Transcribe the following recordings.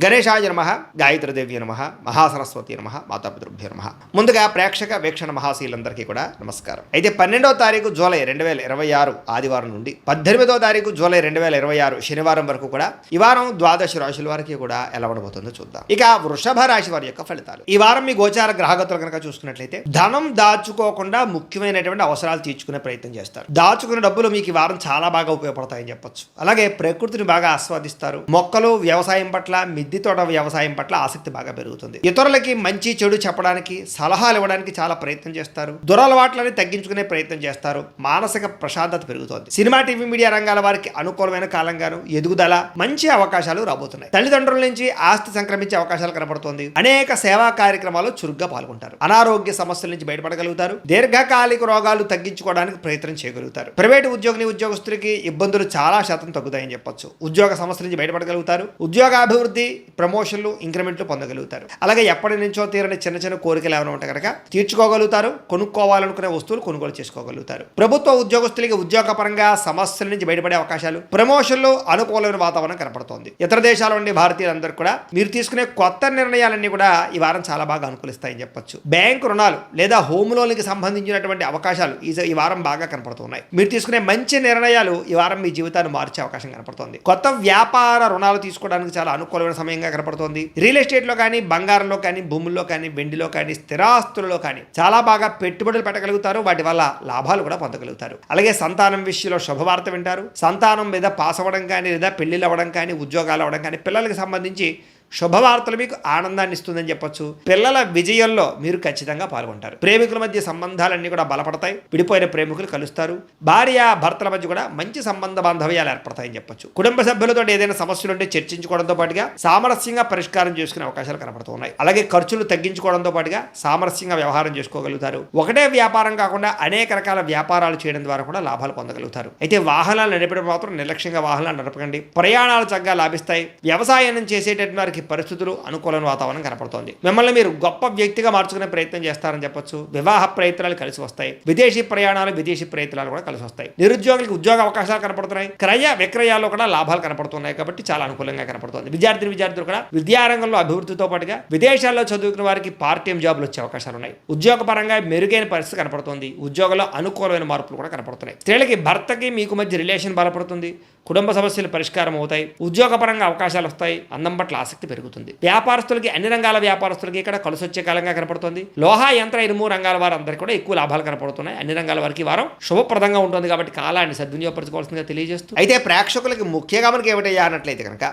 గణేశాయ నమః, గాయత్రీదేవి నమః, మహాసరస్వతి నమః, మాతాపితృభ్యో నమః. ముందుగా ప్రేక్షక వీక్షణ మహాశీలందరికీ కూడా నమస్కారం. అయితే 12వ తారీఖు జూలై 2026 ఆదివారం నుండి 18వ తారీఖు జూలై 2026 శనివారం వరకు కూడా ఈ వారం ద్వాదశ రాశుల వారికి కూడా ఎలా ఉండబోతుందో చూద్దాం. ఇక వృషభ రాశి వారి యొక్క ఫలితాలు. ఈ వారం మీ గోచార గ్రహగతులు కనుక చూసుకున్నట్లయితే ధనం దాచుకోకుండా ముఖ్యమైనటువంటి అవసరాలు తీర్చుకునే ప్రయత్నం చేస్తారు. దాచుకున్న డబ్బులు మీకు ఈ వారం చాలా బాగా ఉపయోగపడతాయని చెప్పొచ్చు. అలాగే ప్రకృతిని బాగా ఆస్వాదిస్తారు. మొక్కలు, వ్యవసాయం పట్ల, మిద్దె తోట వ్యవసాయం పట్ల ఆసక్తి బాగా పెరుగుతుంది. ఇతరులకి మంచి చెడు చెప్పడానికి, సలహాలు ఇవ్వడానికి చాలా ప్రయత్నం చేస్తారు. దురలవాట్లని తగ్గించుకునే ప్రయత్నం చేస్తారు. మానసిక ప్రశాంతత పెరుగుతోంది. సినిమా, టీవీ, మీడియా రంగాల వారికి అనుకూలమైన కాలంగాను ఎదుగుదల, మంచి అవకాశాలు రాబోతున్నాయి. తల్లిదండ్రుల నుంచి ఆస్తి సంక్రమించే అవకాశాలు కనబడుతోంది. అనేక సేవా కార్యక్రమాలు చురుగ్గా పాల్గొంటారు. అనారోగ్య సమస్యల నుంచి బయటపడగలుగుతారు. దీర్ఘకాలిక రోగాలు తగ్గించుకోవడానికి ప్రయత్నం చేయగలుగుతారు. ప్రైవేటు ఉద్యోగస్తులకి ఇబ్బందులు చాలా శాతం తగ్గుతాయని చెప్పొచ్చు. ఉద్యోగ సమస్యల నుంచి బయటపడగలుగుతారు. ఉద్యోగాభివృద్ధి, ప్రమోషన్లు, ఇంక్రిమెంట్లు పొందగలుగుతారు. అలాగే ఎప్పటి నుంచో తీరని చిన్న చిన్న కోరికలు ఏమైనా ఉంటే కనుక తీర్చుకోగలుగుతారు. కొనుక్కోవాలనుకునే వస్తువులు కొనుగోలు చేసుకోగలుగుతారు. ప్రభుత్వ ఉద్యోగస్తులకి ఉద్యోగపరంగా సమస్యల నుంచి బయటపడే అవకాశాలు, ప్రమోషన్లు, అనుకూలమైన వాతావరణం కనపడుతోంది. ఇతర దేశాల నుండి భారతీయులందరూ కూడా మీరు తీసుకునే కొత్త నిర్ణయాలన్నీ కూడా ఈ వారం చాలా బాగా అనుకూలిస్తాయని చెప్పొచ్చు. బ్యాంకు రుణాలు లేదా హోమ్ లోన్కి సంబంధించినటువంటి అవకాశాలు ఈ వారం బాగా కనపడుతున్నాయి. మీరు తీసుకునే మంచి నిర్ణయాలు ఈ వారం మీ జీవితాన్ని మార్చే అవకాశం కనపడుతోంది. కొత్త వ్యాపార రుణాలు తీసుకోవడానికి చాలా అనుకూలమైన సమయంగా కనపడుతోంది. రియల్ ఎస్టేట్ లో కానీ, బంగారంలో కానీ, భూముల్లో కానీ, వెండిలో కానీ, స్థిరాస్తులలో కానీ చాలా బాగా పెట్టుబడులు పెట్టగలుగుతారు. వాటి వల్ల లాభాలు కూడా పొందగలుగుతారు. అలాగే సంతానం విషయంలో శుభవార్త వింటారు. సంతానం మీద పాస్ అవ్వడం కానీ, లేదా పెళ్లిళ్ళు అవ్వడం కానీ, ఉద్యోగాలు అవ్వడం కానీ, పిల్లలకి సంబంధించి శుభవార్తలు మీకు ఆనందాన్ని ఇస్తుందని చెప్పొచ్చు. పిల్లల విజయంలో మీరు ఖచ్చితంగా పాల్గొంటారు. ప్రేమికుల మధ్య సంబంధాలన్నీ కూడా బలపడతాయి. విడిపోయిన ప్రేమికులు కలుస్తారు. భార్య భర్తల మధ్య కూడా మంచి సంబంధ బాంధవ్యాలు ఏర్పడతాయని చెప్పొచ్చు. కుటుంబ సభ్యులతో ఏదైనా సమస్యలు ఉంటే చర్చించుకోవడంతో పాటుగా సామరస్యంగా పరిష్కారం చేసుకునే అవకాశాలు కనపడుతున్నాయి. అలాగే ఖర్చులు తగ్గించుకోవడంతో పాటుగా సామరస్యంగా వ్యవహారం చేసుకోగలుగుతారు. ఒకటే వ్యాపారం కాకుండా అనేక రకాల వ్యాపారాలు చేయడం ద్వారా కూడా లాభాలు పొందగలుగుతారు. అయితే వాహనాలు నడిపడం మాత్రం నిర్లక్ష్యంగా వాహనాలు నడపకండి. ప్రయాణాలు చక్కగా లాభిస్తాయి. వ్యవసాయం చేసేటటువంటి పరిస్థితులు, అనుకూలమైన వాతావరణం కనపడుతోంది. మిమ్మల్ని మీరు గొప్ప వ్యక్తిగా మార్చుకునే ప్రయత్నం చేస్తారని చెప్పొచ్చు. వివాహ ప్రయత్నాలు కలిసి వస్తాయి. విదేశీ ప్రయాణాలు, విదేశీ ప్రయత్నాలు కూడా కలిసి వస్తాయి. నిరుద్యోగులకు ఉద్యోగ అవకాశాలు కనపడుతున్నాయి. క్రయ విక్రయాల్లో కూడా లాభాలు కనపడుతున్నాయి కాబట్టి చాలా అనుకూలంగా కనపడుతుంది. విద్యార్థులు కూడా విద్యారంగంలో అభివృద్ధితో పాటుగా విదేశాల్లో చదువుకున్న వారికి పార్ట్ టైం జాబ్లు వచ్చే అవకాశాలు ఉన్నాయి. ఉద్యోగపరంగా మెరుగైన పరిస్థితి కనపడుతుంది. ఉద్యోగంలో అనుకూలమైన మార్పులు కూడా కనపడుతున్నాయి. స్త్రీలకి భర్తకి మీకు మధ్య రిలేషన్ బలపడుతుంది. కుటుంబ సమస్యలు పరిష్కారం అవుతాయి. ఉద్యోగపరంగా అవకాశాలు వస్తాయి. అందం పట్ల ఆసక్తి పెరుగుతుంది. వ్యాపారస్తులకి, అన్ని రంగాల వ్యాపారస్తులకి ఇక్కడ కలిసి వచ్చే కాలంగా కనపడుతుంది. లోహ, యంత్ర, ఇనుము రంగాల వారందరికీ కూడా ఎక్కువ లాభాలు కనపడుతున్నాయి. అన్ని రంగాల వారికి వారం శుభప్రదంగా ఉంటుంది కాబట్టి కాలాన్ని సద్వినియోగపరచుకోవాల్సిందిగా తెలియజేస్తూ, అయితే ప్రేక్షకులకి ముఖ్యంగా మనకి ఏమిటయ్యా అన్నట్లయితే కనుక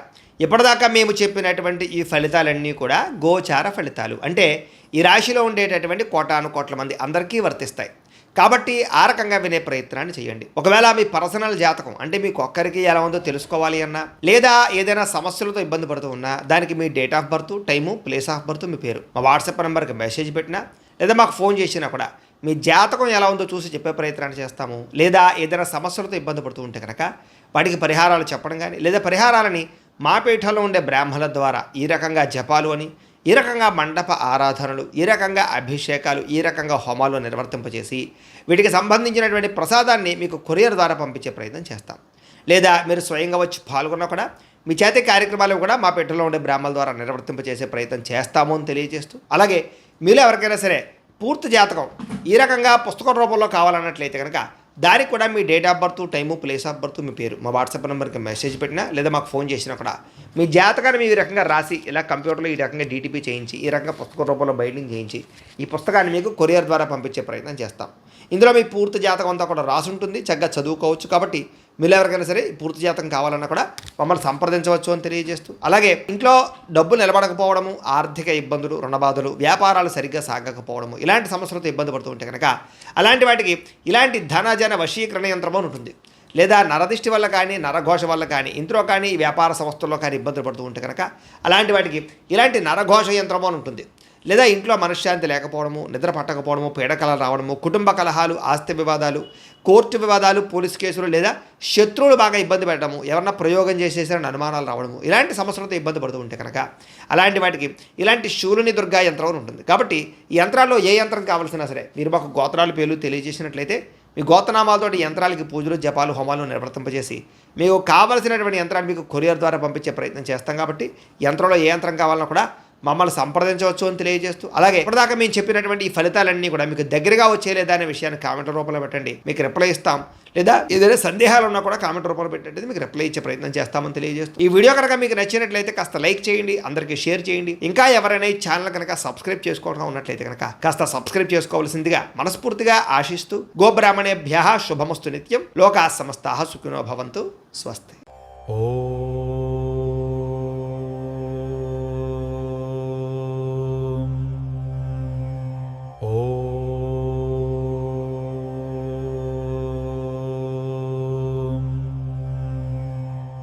ఇప్పటిదాకా మేము చెప్పినటువంటి ఈ ఫలితాలన్నీ కూడా గోచార ఫలితాలు. అంటే ఈ రాశిలో ఉండేటటువంటి కోటాను కోట్ల మంది అందరికీ వర్తిస్తాయి. కాబట్టి ఆ రకంగా వినే ప్రయత్నాన్ని చేయండి. ఒకవేళ మీ పర్సనల్ జాతకం అంటే మీకు ఒక్కరికి ఎలా ఉందో తెలుసుకోవాలి అన్నా, లేదా ఏదైనా సమస్యలతో ఇబ్బంది పడుతూ ఉన్నా, దానికి మీ date of birth, time, place of birth, మీ పేరు మా వాట్సాప్ నెంబర్కి మెసేజ్ పెట్టినా, లేదా మాకు ఫోన్ చేసినా కూడా మీ జాతకం ఎలా ఉందో చూసి చెప్పే ప్రయత్నాన్ని చేస్తాము. లేదా ఏదైనా సమస్యలతో ఇబ్బంది పడుతూ ఉంటే కనుక వాటికి పరిహారాలు చెప్పడం కానీ, లేదా పరిహారాలని మా పీఠంలో ఉండే బ్రాహ్మణుల ద్వారా ఈ రకంగా జపాలు అని, ఈ రకంగా మండప ఆరాధనలు, ఈ రకంగా అభిషేకాలు, ఈ రకంగా హోమాలు నిర్వర్తింపచేసి వీటికి సంబంధించినటువంటి ప్రసాదాన్ని మీకు కొరియర్ ద్వారా పంపించే ప్రయత్నం చేస్తాం. లేదా మీరు స్వయంగా వచ్చి పాల్గొన్నా కూడా మీ చేతి కార్యక్రమాలు కూడా మా పీఠంలో ఉండే బ్రాహ్మణుల ద్వారా నిర్వర్తింపచేసే ప్రయత్నం చేస్తాము అని తెలియజేస్తూ, అలాగే మీలో ఎవరికైనా సరే పూర్తి జాతకం ఈ రకంగా పుస్తకం రూపంలో కావాలన్నట్లయితే కనుక దానికి కూడా మీ date of birth, time, place of birth, మీ పేరు మా వాట్సాప్ నెంబర్కి మెసేజ్ పెట్టినా, లేదా మాకు ఫోన్ చేసినా కూడా మీ జాతకాన్ని మీ రకంగా రాసి ఇలా కంప్యూటర్లో ఈ రకంగా డీటీపీ చేయించి, ఈ రకంగా పుస్తక రూపంలో బైండింగ్ చేయించి ఈ పుస్తకాన్ని మీకు కొరియర్ ద్వారా పంపించే ప్రయత్నం చేస్తాం. ఇందులో మీ పూర్తి జాతకం అంతా కూడా రాసి ఉంటుంది. చక్కగా చదువుకోవచ్చు. కాబట్టి మీరు ఎవరికైనా సరే పూర్తి జాతకం కావాలన్నా కూడా మమ్మల్ని సంప్రదించవచ్చు అని తెలియజేస్తూ, అలాగే ఇంట్లో డబ్బు నిలబడకపోవడము, ఆర్థిక ఇబ్బందులు, రుణబాధలు, వ్యాపారాలు సరిగ్గా సాగకపోవడము, ఇలాంటి సమస్యలతో ఇబ్బంది పడుతూ ఉంటే కనుక అలాంటి వాటికి ఇలాంటి ధనజన వశీకరణ యంత్రం అని ఉంటుంది. లేదా నరదిష్టి వల్ల కానీ, నరఘోష వల్ల కానీ, ఇంట్లో కానీ, వ్యాపార సంస్థల్లో కానీ ఇబ్బందులు పడుతూ ఉంటే కనుక అలాంటి వాటికి ఇలాంటి నరఘోష యంత్రం అని ఉంటుంది. లేదా ఇంట్లో మనశ్శాంతి లేకపోవడము, నిద్ర పట్టకపోవడము, పీడకలలు రావడము, కుటుంబ కలహాలు, ఆస్తి వివాదాలు, కోర్టు వివాదాలు, పోలీస్ కేసులు, లేదా శత్రువులు బాగా ఇబ్బంది పెట్టడము, ఎవరన్నా ప్రయోగం చేసేసారని అనుమానాలు రావడము, ఇలాంటి సమస్యలతో ఇబ్బంది పడుతూ ఉంటే కనుక అలాంటి వాటికి ఇలాంటి శూలుని దుర్గా యంత్రం ఉంటుంది. కాబట్టి ఈ యంత్రాల్లో ఏ యంత్రం కావాల్సినా సరే మీరు మాకు గోత్రాలు పేర్లు తెలియజేసినట్లయితే మీ గోత్రనామాలతోటి యంత్రాలకి పూజలు జపాలు హోమాలు నిర్వర్తింపజేసి మీకు కావలసినటువంటి యంత్రాన్ని మీకు కొరియర్ ద్వారా పంపించే ప్రయత్నం చేస్తాం కాబట్టి యంత్రంలో ఏ యంత్రం కావాలన్నా కూడా మమ్మల్ని సంప్రదించవచ్చు అని తెలియజేస్తూ, అలాగే ఇప్పటిదాకా మేము చెప్పినటువంటి ఈ ఫలితాలన్నీ కూడా మీకు దగ్గరగా వచ్చేలేదా అనే విషయాన్ని కామెంట్ రూపంలో పెట్టండి, మీకు రిప్లై ఇస్తాం. లేదా ఏదైనా సందేహాలు ఉన్నా కూడా కామెంట్ రూపంలో పెట్టండి, మీకు రిప్లై ఇచ్చే ప్రయత్నం చేస్తామని తెలియజేస్తూ, ఈ వీడియో కనుక మీకు నచ్చినట్లయితే కాస్త లైక్ చేయండి, అందరికీ షేర్ చేయండి. ఇంకా ఎవరైనా ఈ ఛానల్ కనుక సబ్స్క్రైబ్ చేసుకోవడం ఉన్నట్లయితే కనుక కాస్త సబ్స్క్రైబ్ చేసుకోవాల్సిందిగా మనస్ఫూర్తిగా ఆశిస్తూ, గోబ్రాహ్మణేభ్యః శుభమస్తు నిత్యం, లోకాః సమస్తాః సుఖినో భవంతు, స్వస్తి.